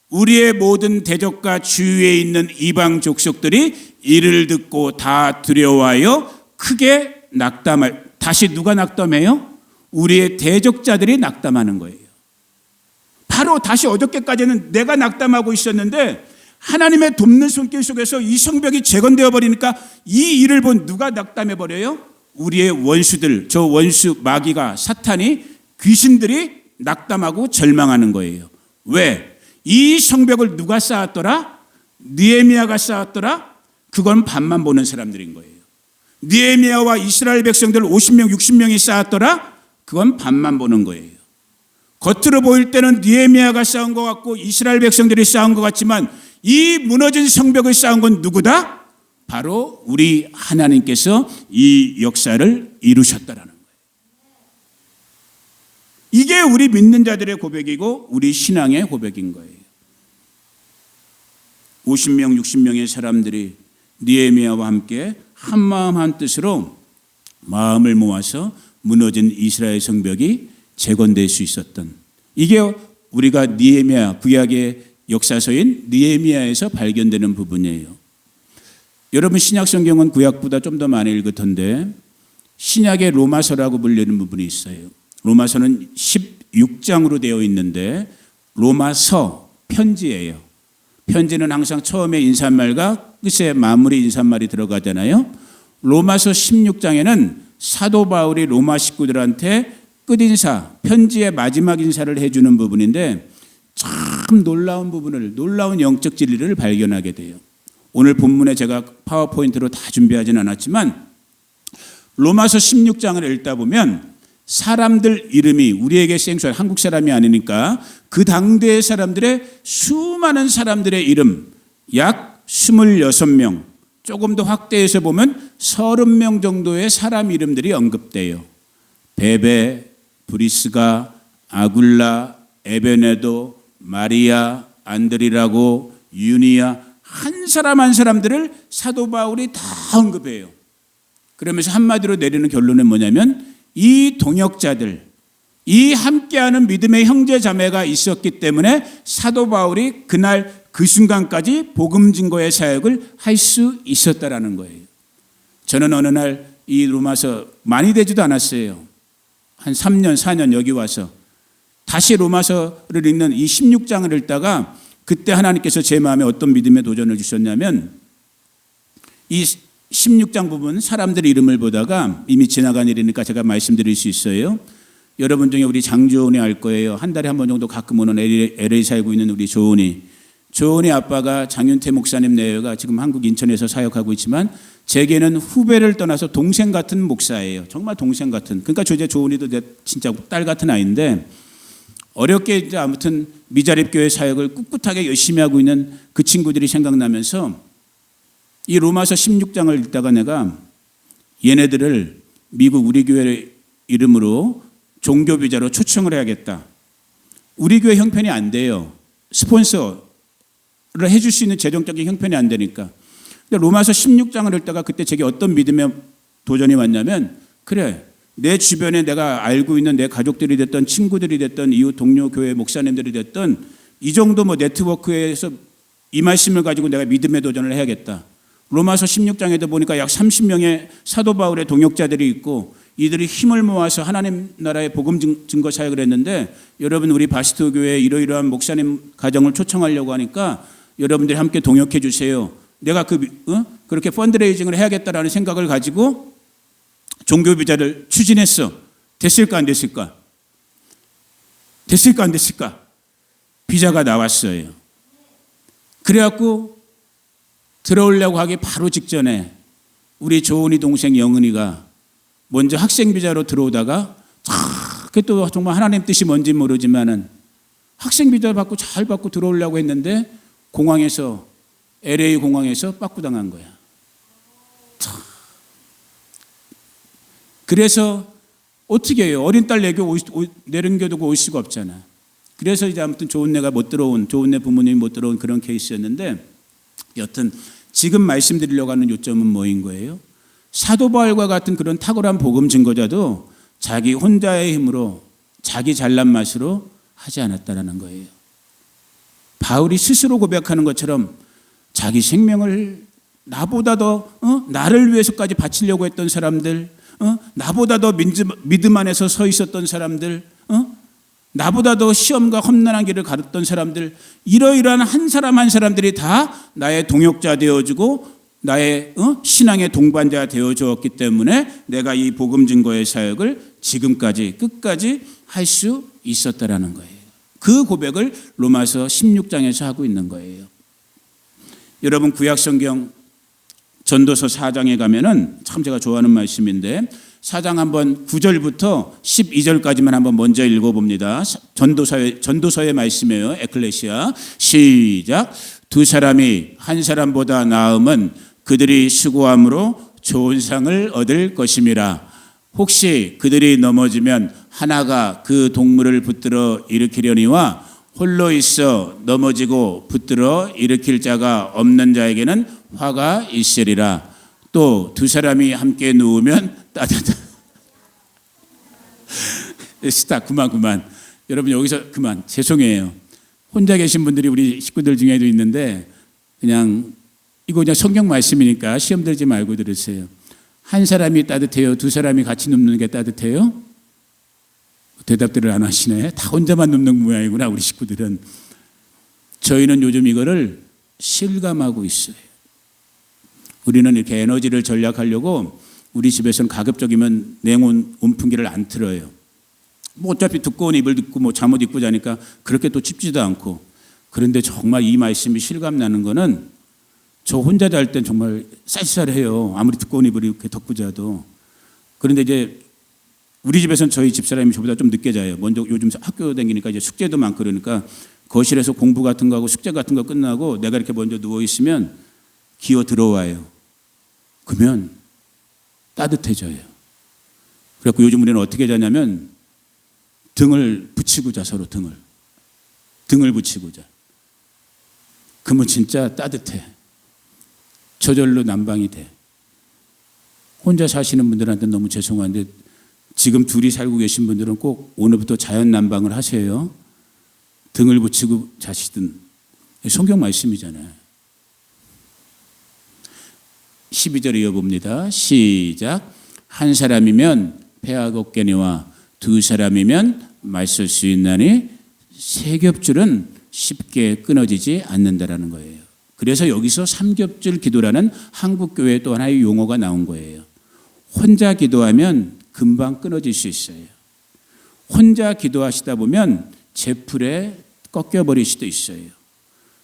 우리의 모든 대적과 주위에 있는 이방 족속들이 이를 듣고 다 두려워하여 크게 낙담할. 다시 누가 낙담해요? 우리의 대적자들이 낙담하는 거예요. 바로 다시 어저께까지는 내가 낙담하고 있었는데 하나님의 돕는 손길 속에서 이 성벽이 재건되어 버리니까 이 일을 본 누가 낙담해 버려요? 우리의 원수들, 저 원수 마귀가 사탄이 귀신들이 낙담하고 절망하는 거예요. 왜? 이 성벽을 누가 쌓았더라? 느헤미야가 쌓았더라? 그건 밤만 보는 사람들인 거예요. 느헤미야와 이스라엘 백성들 50명, 60명이 쌓았더라? 그건 반만 보는 거예요. 겉으로 보일 때는 느헤미야가 쌓은 것 같고 이스라엘 백성들이 쌓은 것 같지만 이 무너진 성벽을 쌓은 건 누구다? 바로 우리 하나님께서 이 역사를 이루셨다라는 거예요. 이게 우리 믿는 자들의 고백이고 우리 신앙의 고백인 거예요. 50명, 60명의 사람들이 느헤미야와 함께 한마음 한뜻으로 마음을 모아서 무너진 이스라엘 성벽이 재건될 수 있었던, 이게 우리가 느헤미야, 구약의 역사서인 느헤미야에서 발견되는 부분이에요. 여러분 신약 성경은 구약보다 좀 더 많이 읽을 텐데 신약의 로마서라고 불리는 부분이 있어요. 로마서는 16장으로 되어 있는데 로마서 편지예요. 편지는 항상 처음에 인사말과 끝에 마무리 인사말이 들어가잖아요. 로마서 16장에는 사도 바울이 로마 식구들한테 끝인사, 편지의 마지막 인사를 해주는 부분인데 참 놀라운 부분을, 놀라운 영적 진리를 발견하게 돼요. 오늘 본문에 제가 파워포인트로 다 준비하지는 않았지만 로마서 16장을 읽다 보면 사람들 이름이 우리에게 생소한, 한국 사람이 아니니까 그 당대의 사람들의 수많은 사람들의 이름 약 26명, 조금 더 확대해서 보면 30명 정도의 사람 이름들이 언급돼요. 베베, 브리스가, 아굴라, 에베네도, 마리아, 안드리라고, 유니아, 한 사람 한 사람들을 사도 바울이 다 언급해요. 그러면서 한마디로 내리는 결론은 뭐냐면 이 동역자들, 이 함께하는 믿음의 형제 자매가 있었기 때문에 사도 바울이 그날 그 순간까지 복음 증거의 사역을 할 수 있었다라는 거예요. 저는 어느 날 이 로마서 많이 되지도 않았어요. 한 3년, 4년 여기 와서 다시 로마서를 읽는 이 16장을 읽다가 그때 하나님께서 제 마음에 어떤 믿음의 도전을 주셨냐면 이 16장 부분 사람들 이름을 보다가 이미 지나간 일이니까 제가 말씀드릴 수 있어요. 여러분 중에 우리 장조은이 알 거예요. 한 달에 한 번 정도 가끔 오는 LA 살고 있는 우리 조은이 아빠가 장윤태 목사님 내외가 지금 한국 인천에서 사역하고 있지만 제게는 후배를 떠나서 동생 같은 목사예요. 정말 동생 같은. 그러니까 저 이제 조은이도 내 진짜 딸 같은 아이인데 어렵게 이제 아무튼 미자립교회 사역을 꿋꿋하게 열심히 하고 있는 그 친구들이 생각나면서 이 로마서 16장을 읽다가 내가 얘네들을 미국 우리 교회 이름으로 종교비자로 초청을 해야겠다. 우리 교회 형편이 안 돼요. 스폰서를 해줄 수 있는 재정적인 형편이 안 되니까. 근데 로마서 16장을 읽다가 그때 제게 어떤 믿음의 도전이 왔냐면 그래, 내 주변에 내가 알고 있는 내 가족들이 됐던 친구들이 됐던 이웃 동료 교회 목사님들이 됐던 이 정도 뭐 네트워크에서 이 말씀을 가지고 내가 믿음의 도전을 해야겠다. 로마서 16장에도 보니까 약 30명의 사도 바울의 동역자들이 있고 이들이 힘을 모아서 하나님 나라의 복음 증거 사역을 했는데 여러분 우리 바스트 교회에 이러이러한 목사님 가정을 초청하려고 하니까 여러분들이 함께 동역해 주세요. 내가 그렇게 펀드레이징을 해야겠다라는 생각을 가지고 종교비자를 추진했어. 됐을까 안 됐을까? 됐을까 안 됐을까? 비자가 나왔어요. 그래갖고 들어오려고 하기 바로 직전에 우리 조은이 동생 영은이가 먼저 학생 비자로 들어오다가 그게 또 정말 하나님 뜻이 뭔지 모르지만은 학생 비자 받고 잘 받고 들어오려고 했는데 공항에서 LA 공항에서 빠꾸당한 거야. 그래서 어떻게 해요? 어린 딸 내려두고 올 수가 없잖아. 그래서 이제 아무튼 조은내가 못 들어온, 조은내 부모님이 못 들어온 그런 케이스였는데 여튼 지금 말씀드리려고 하는 요점은 뭐인 거예요? 사도 바울과 같은 그런 탁월한 복음 증거자도 자기 혼자의 힘으로 자기 잘난 맛으로 하지 않았다라는 거예요. 바울이 스스로 고백하는 것처럼 자기 생명을 나보다 더 나를 위해서까지 바치려고 했던 사람들, 나보다 더 믿음 안에서 서 있었던 사람들, 나보다 더 시험과 험난한 길을 가르쳤던 사람들, 이러이러한 한 사람 한 사람들이 다 나의 동역자 되어주고 나의 신앙의 동반자 되어주었기 때문에 내가 이 복음 증거의 사역을 지금까지 끝까지 할 수 있었다라는 거예요. 그 고백을 로마서 16장에서 하고 있는 거예요. 여러분 구약 성경 전도서 4장에 가면은 참 제가 좋아하는 말씀인데 4장 한번 9절부터 12절까지만 한번 먼저 읽어봅니다. 전도서의 말씀이에요. 에클레시아 시작. 두 사람이 한 사람보다 나음은 그들이 수고함으로 좋은 상을 얻을 것임이라. 혹시 그들이 넘어지면 하나가 그 동물을 붙들어 일으키려니와 홀로 있어 넘어지고 붙들어 일으킬 자가 없는 자에게는 화가 있으리라. 또 두 사람이 함께 누우면 따뜻한 스탑 그만 여러분 여기서 그만. 죄송해요. 혼자 계신 분들이 우리 식구들 중에도 있는데 그냥 이거 그냥 성경 말씀이니까 시험 들지 말고 들으세요. 한 사람이 따뜻해요? 두 사람이 같이 눕는 게 따뜻해요? 대답들을 안 하시네. 다 혼자만 눕는 모양이구나 우리 식구들은. 저희는 요즘 이거를 실감하고 있어요. 우리는 이렇게 에너지를 절약하려고 우리 집에서는 가급적이면 냉온 온풍기를 안 틀어요. 뭐 어차피 두꺼운 이불 입고 뭐 잠옷 입고 자니까 그렇게 또 춥지도 않고. 그런데 정말 이 말씀이 실감나는 거는 저 혼자 잘 땐 정말 쌀쌀해요. 아무리 두꺼운 이불 이렇게 덮고 자도. 그런데 이제 우리 집에서는 저희 집사람이 저보다 좀 늦게 자요. 먼저 요즘 학교 다니니까 이제 숙제도 많고 그러니까 거실에서 공부 같은 거 하고 숙제 같은 거 끝나고 내가 이렇게 먼저 누워 있으면 기어 들어와요. 그러면 따뜻해져요. 그래서 요즘 우리는 어떻게 자냐면 등을 붙이고 자. 서로 등을 붙이고 자. 그러면 진짜 따뜻해. 저절로 난방이 돼. 혼자 사시는 분들한테 너무 죄송한데 지금 둘이 살고 계신 분들은 꼭 오늘부터 자연 난방을 하세요. 등을 붙이고 자시든. 성경 말씀이잖아요. 12절 이어봅니다. 시작. 한 사람이면 폐하가 없겠니와 두 사람이면 말쓸 수 있나니 세 겹줄은 쉽게 끊어지지 않는다라는 거예요. 그래서 여기서 삼겹줄 기도라는 한국교회 또 하나의 용어가 나온 거예요. 혼자 기도하면 금방 끊어질 수 있어요. 혼자 기도하시다 보면 제풀에 꺾여버릴 수도 있어요.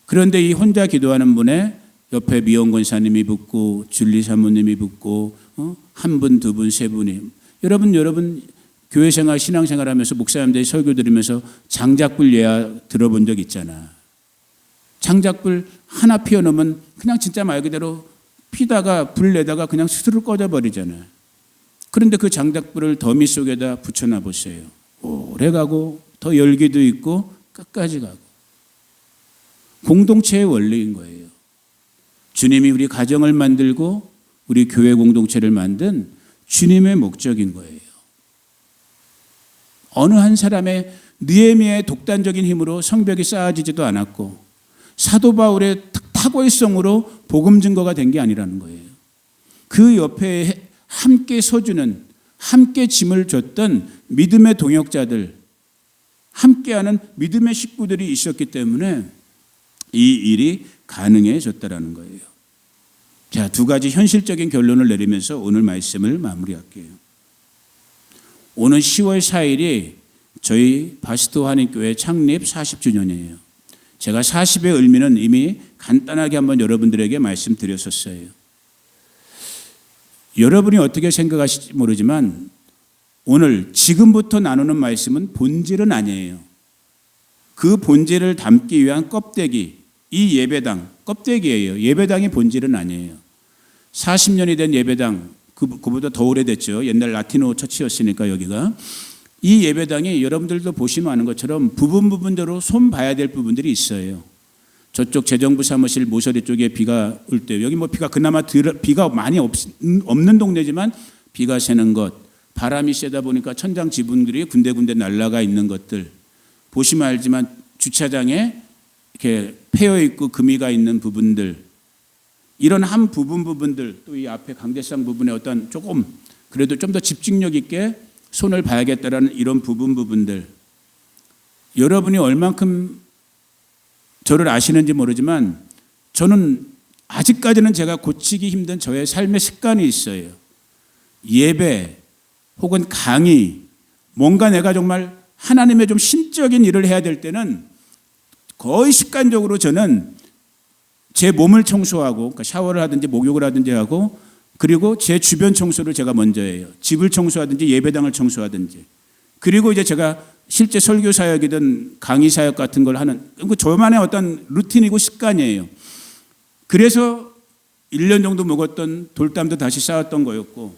그런데 이 혼자 기도하는 분의 옆에 미영 권사님이 붙고 줄리 사모님이 붙고 한 분, 두 분, 세 분이 여러분 교회 생활, 신앙 생활하면서 목사님들이 설교 들으면서 장작불 예화 들어본 적 있잖아. 장작불 하나 피워놓으면 그냥 진짜 말 그대로 피다가 불 내다가 그냥 스스로 꺼져버리잖아요. 그런데 그 장작불을 더미 속에다 붙여놔 보세요. 오래 가고 더 열기도 있고 끝까지 가고. 공동체의 원리인 거예요. 주님이 우리 가정을 만들고 우리 교회 공동체를 만든 주님의 목적인 거예요. 어느 한 사람의 느헤미야의 독단적인 힘으로 성벽이 쌓아지지도 않았고 사도 바울의 탁월성으로 복음 증거가 된 게 아니라는 거예요. 그 옆에 함께 서주는, 함께 짐을 졌던 믿음의 동역자들, 함께하는 믿음의 식구들이 있었기 때문에 이 일이 가능해졌다라는 거예요. 자, 두 가지 현실적인 결론을 내리면서 오늘 말씀을 마무리할게요. 오늘 10월 4일이 저희 바스토 한인교회 창립 40주년이에요. 제가 40의 의미는 이미 간단하게 한번 여러분들에게 말씀드렸었어요. 여러분이 어떻게 생각하실지 모르지만 오늘 지금부터 나누는 말씀은 본질은 아니에요. 그 본질을 담기 위한 껍데기, 이 예배당 껍데기예요. 예배당이 본질은 아니에요. 40년이 된 예배당, 그보다 더 오래됐죠. 옛날 라티노 처치였으니까 여기가. 이 예배당이 여러분들도 보시면 아는 것처럼 부분적으로 손 봐야 될 부분들이 있어요. 저쪽 재정부 사무실 모서리 쪽에 비가 올 때, 여기 뭐 비가 그나마 비가 많이 없는 동네지만 비가 새는 것, 바람이 세다 보니까 천장 지붕들이 군데군데 날아가 있는 것들 보시면 알지만 주차장에 이렇게 패여 있고 금이가 있는 부분들, 이런 한 부분들, 또 이 앞에 강대상 부분에 어떤 조금 그래도 좀 더 집중력 있게 손을 봐야겠다라는 이런 부분들, 여러분이 얼만큼 저를 아시는지 모르지만 저는 아직까지는 제가 고치기 힘든 저의 삶의 습관이 있어요. 예배 혹은 강의, 뭔가 내가 정말 하나님의 좀 신적인 일을 해야 될 때는 거의 습관적으로 저는 제 몸을 청소하고, 그러니까 샤워를 하든지 목욕을 하든지 하고, 그리고 제 주변 청소를 제가 먼저 해요. 집을 청소하든지 예배당을 청소하든지. 그리고 이제 제가 실제 설교 사역이든 강의 사역 같은 걸 하는, 그 저만의 어떤 루틴이고 습관이에요. 그래서 1년 정도 묵었던 돌담도 다시 쌓았던 거였고,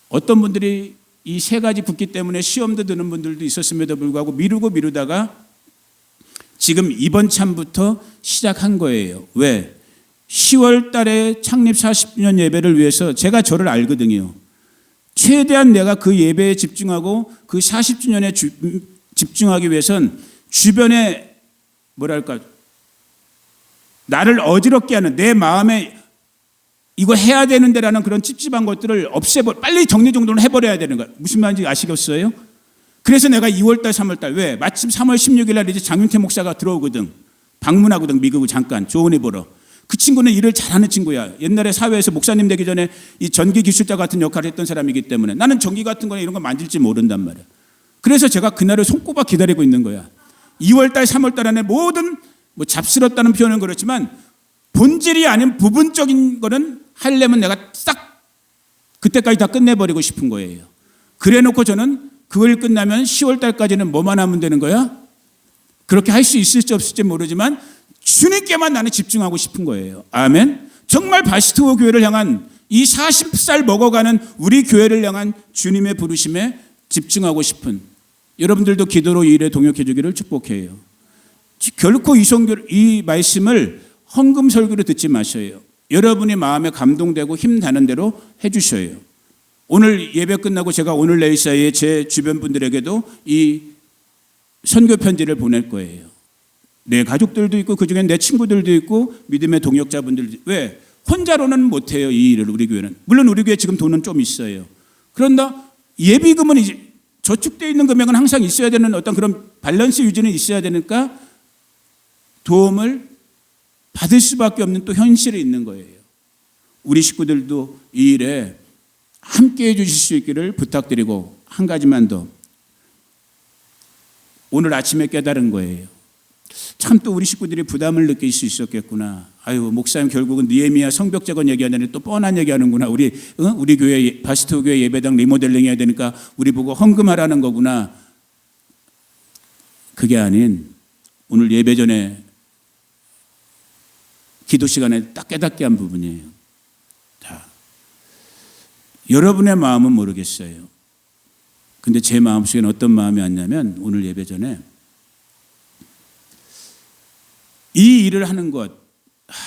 어떤 분들이 이 세 가지 붓기 때문에 시험도 드는 분들도 있었음에도 불구하고 미루다가 지금 이번 참부터 시작한 거예요. 왜? 10월 달에 창립 40주년 예배를 위해서 제가 저를 알거든요. 최대한 내가 그 예배에 집중하고 그 40주년에 집중하기 위해선 주변에 뭐랄까 나를 어지럽게 하는 내 마음에 이거 해야 되는데라는 그런 찝찝한 것들을 빨리 정리정돈을 해버려야 되는 거야. 무슨 말인지 아시겠어요? 그래서 내가 2월달 3월달 왜? 마침 3월 16일 날 이제 장윤태 목사가 들어오거든. 방문하거든. 미국을 잠깐 조언해 보러. 그 친구는 일을 잘하는 친구야. 옛날에 사회에서 목사님 되기 전에 이 전기 기술자 같은 역할을 했던 사람이기 때문에 나는 전기 같은 거나 이런 거 만질지 모른단 말이야. 그래서 제가 그날을 손꼽아 기다리고 있는 거야. 2월달 3월달 안에 모든 뭐 잡스럽다는 표현은 그렇지만 본질이 아닌 부분적인 거는 하려면 내가 싹 그때까지 다 끝내버리고 싶은 거예요. 그래 놓고 저는 그걸 끝나면 10월달까지는 뭐만 하면 되는 거야? 그렇게 할 수 있을지 없을지 모르지만 주님께만 나는 집중하고 싶은 거예요. 아멘. 정말 바스트호 교회를 향한 이 40살 먹어가는 우리 교회를 향한 주님의 부르심에 집중하고 싶은 여러분들도 기도로 이 일에 동역해 주기를 축복해요. 결코 이 말씀을 헌금 설교로 듣지 마셔요. 여러분이 마음에 감동되고 힘나는 대로 해 주셔요. 오늘 예배 끝나고 제가 오늘 내일 사이에 제 주변 분들에게도 이 선교 편지를 보낼 거예요. 내 가족들도 있고 그중에 내 친구들도 있고 믿음의 동역자분들도. 왜? 혼자로는 못해요. 이 일을 우리 교회는. 물론 우리 교회 지금 돈은 좀 있어요. 그런다 예비금은 이제 저축되어 있는 금액은 항상 있어야 되는 어떤 그런 밸런스 유지는 있어야 되니까 도움을 받을 수밖에 없는 또 현실이 있는 거예요. 우리 식구들도 이 일에 함께해 주실 수 있기를 부탁드리고 한 가지만 더. 오늘 아침에 깨달은 거예요. 참 또 우리 식구들이 부담을 느낄 수 있었겠구나. 아유, 목사님 결국은 느헤미야 성벽재건 얘기하느니 또 뻔한 얘기하는구나. 우리 교회 바스트 교회 예배당 리모델링 해야 되니까 우리 보고 헌금하라는 거구나. 그게 아닌 오늘 예배 전에 기도 시간에 딱 깨닫게 한 부분이에요. 자, 여러분의 마음은 모르겠어요. 근데 제 마음속에는 어떤 마음이 왔냐면 오늘 예배 전에 이 일을 하는 것,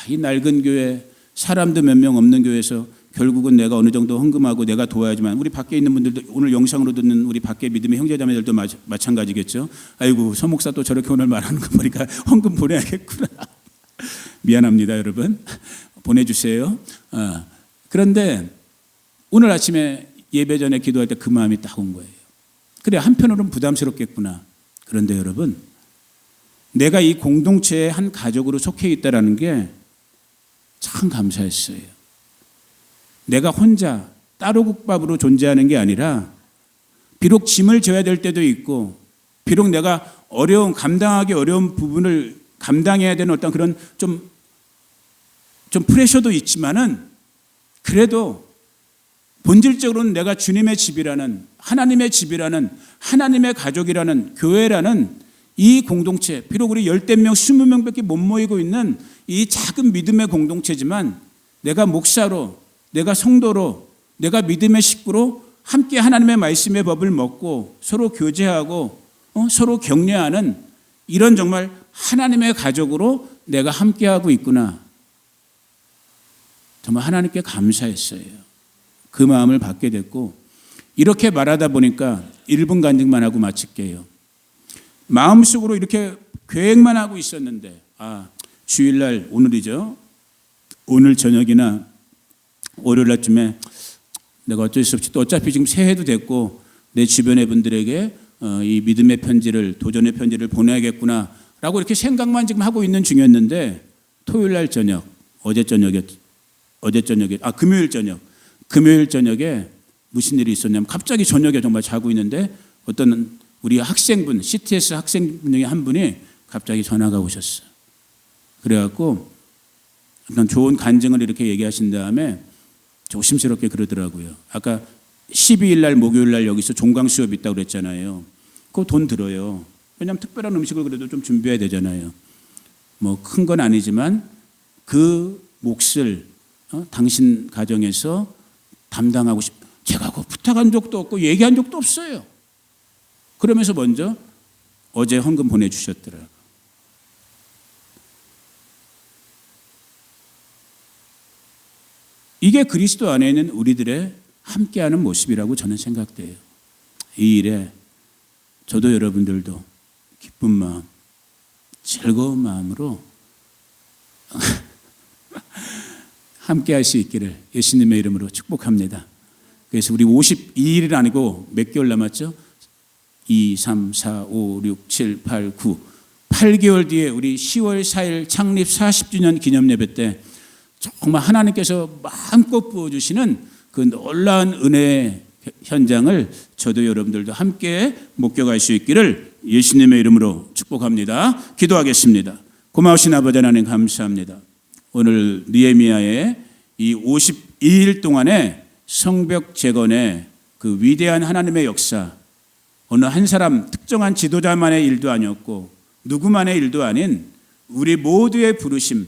이 낡은 교회, 사람도 몇 명 없는 교회에서 결국은 내가 어느 정도 헌금하고 내가 도와야지만 우리 밖에 있는 분들도 오늘 영상으로 듣는 우리 밖에 믿음의 형제자매들도 마찬가지겠죠. 아이고 서목사 또 저렇게 오늘 말하는 거 보니까 헌금 보내야겠구나. 미안합니다 여러분. 보내주세요. 그런데 오늘 아침에 예배 전에 기도할 때 그 마음이 딱 온 거예요. 그래 한편으로는 부담스럽겠구나. 그런데 여러분 내가 이 공동체의 한 가족으로 속해 있다는 게 참 감사했어요. 내가 혼자 따로 국밥으로 존재하는 게 아니라 비록 짐을 져야 될 때도 있고 비록 내가 감당하기 어려운 부분을 감당해야 되는 어떤 그런 좀 프레셔도 있지만은 그래도 본질적으로는 내가 주님의 집이라는 하나님의 집이라는 하나님의 가족이라는 교회라는 이 공동체, 비록 우리 10명, 20명밖에 못 모이고 있는 이 작은 믿음의 공동체지만 내가 목사로, 내가 성도로, 내가 믿음의 식구로 함께 하나님의 말씀의 법을 먹고 서로 교제하고 서로 격려하는 이런 정말 하나님의 가족으로 내가 함께하고 있구나. 정말 하나님께 감사했어요. 그 마음을 받게 됐고 이렇게 말하다 보니까 1분 간증만 하고 마칠게요. 마음속으로 이렇게 계획만 하고 있었는데 주일날 오늘이죠. 오늘 저녁이나 월요일날쯤에 내가 어쩔 수 없이 또 어차피 지금 새해도 됐고 내 주변의 분들에게 이 믿음의 편지를 도전의 편지를 보내야겠구나 라고 이렇게 생각만 지금 하고 있는 중이었는데 토요일날 저녁 금요일 저녁에 무슨 일이 있었냐면 갑자기 저녁에 정말 자고 있는데 어떤 우리 학생분, CTS 학생분 중에 한 분이 갑자기 전화가 오셨어요. 그래갖고 어떤 좋은 간증을 이렇게 얘기하신 다음에 조심스럽게 그러더라고요. 아까 12일 날 목요일 날 여기서 종강 수업 있다고 그랬잖아요. 그거 돈 들어요. 왜냐하면 특별한 음식을 그래도 좀 준비해야 되잖아요. 뭐 큰 건 아니지만 그 몫을 당신 가정에서 담당하고 제가 그거 부탁한 적도 없고 얘기한 적도 없어요. 그러면서 먼저 어제 헌금 보내주셨더라고요. 이게 그리스도 안에 있는 우리들의 함께하는 모습이라고 저는 생각돼요. 이 일에 저도 여러분들도 기쁜 마음, 즐거운 마음으로 함께할 수 있기를 예수님의 이름으로 축복합니다. 그래서 우리 52일이 아니고 몇 개월 남았죠? 2, 3, 4, 5, 6, 7, 8, 9 8개월 뒤에 우리 10월 4일 창립 40주년 기념 예배 때 정말 하나님께서 마음껏 부어주시는 그 놀라운 은혜의 현장을 저도 여러분들도 함께 목격할 수 있기를 예수님의 이름으로 축복합니다. 기도하겠습니다. 고마우신 아버지 하나님 감사합니다. 오늘 느헤미야의 이 52일 동안의 성벽 재건의 그 위대한 하나님의 역사, 어느 한 사람 특정한 지도자만의 일도 아니었고 누구만의 일도 아닌 우리 모두의 부르심,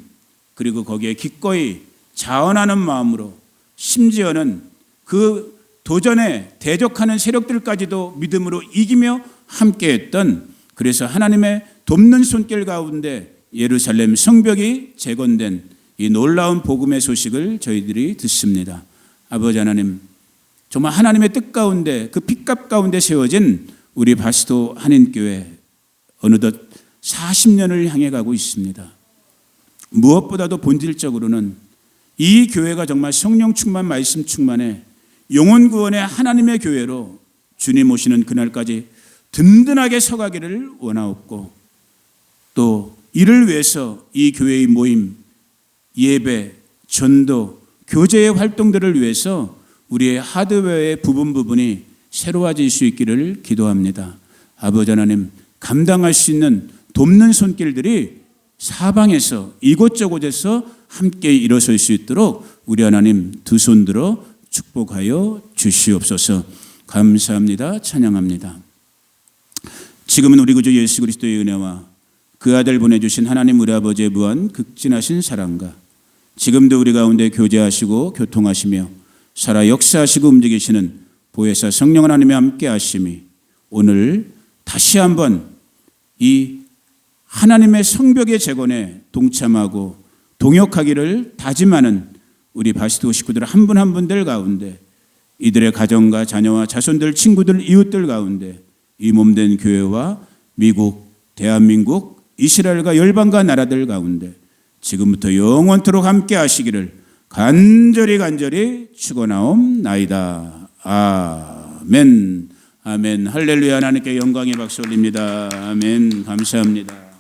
그리고 거기에 기꺼이 자원하는 마음으로 심지어는 그 도전에 대적하는 세력들까지도 믿음으로 이기며 함께했던, 그래서 하나님의 돕는 손길 가운데 예루살렘 성벽이 재건된 이 놀라운 복음의 소식을 저희들이 듣습니다. 아버지 하나님, 정말 하나님의 뜻 가운데 그 핏값 가운데 세워진 우리 바스도 한인교회 어느덧 40년을 향해 가고 있습니다. 무엇보다도 본질적으로는 이 교회가 정말 성령 충만, 말씀 충만에 영혼 구원의 하나님의 교회로 주님 오시는 그날까지 든든하게 서가기를 원하옵고, 또 이를 위해서 이 교회의 모임, 예배, 전도, 교제의 활동들을 위해서 우리의 하드웨어의 부분이 새로워질 수 있기를 기도합니다. 아버지 하나님, 감당할 수 있는 돕는 손길들이 사방에서 이곳저곳에서 함께 일어설 수 있도록 우리 하나님 두 손 들어 축복하여 주시옵소서. 감사합니다. 찬양합니다. 지금은 우리 구주 예수 그리스도의 은혜와 그 아들 보내주신 하나님 우리 아버지의 무한 극진하신 사랑과 지금도 우리 가운데 교제하시고 교통하시며 살아 역사하시고 움직이시는 보혜사 성령 하나님의 함께 하심이 오늘 다시 한번 이 하나님의 성벽의 재건에 동참하고 동역하기를 다짐하는 우리 바스도 식구들 한 분 한 분들 가운데, 이들의 가정과 자녀와 자손들, 친구들, 이웃들 가운데 이 몸된 교회와 미국, 대한민국, 이스라엘과 열방과 나라들 가운데 지금부터 영원토록 함께 하시기를 간절히 축원하옵나이다. 아멘. 아멘. 할렐루야. 하나님께 영광의 박수 올립니다. 아멘. 감사합니다.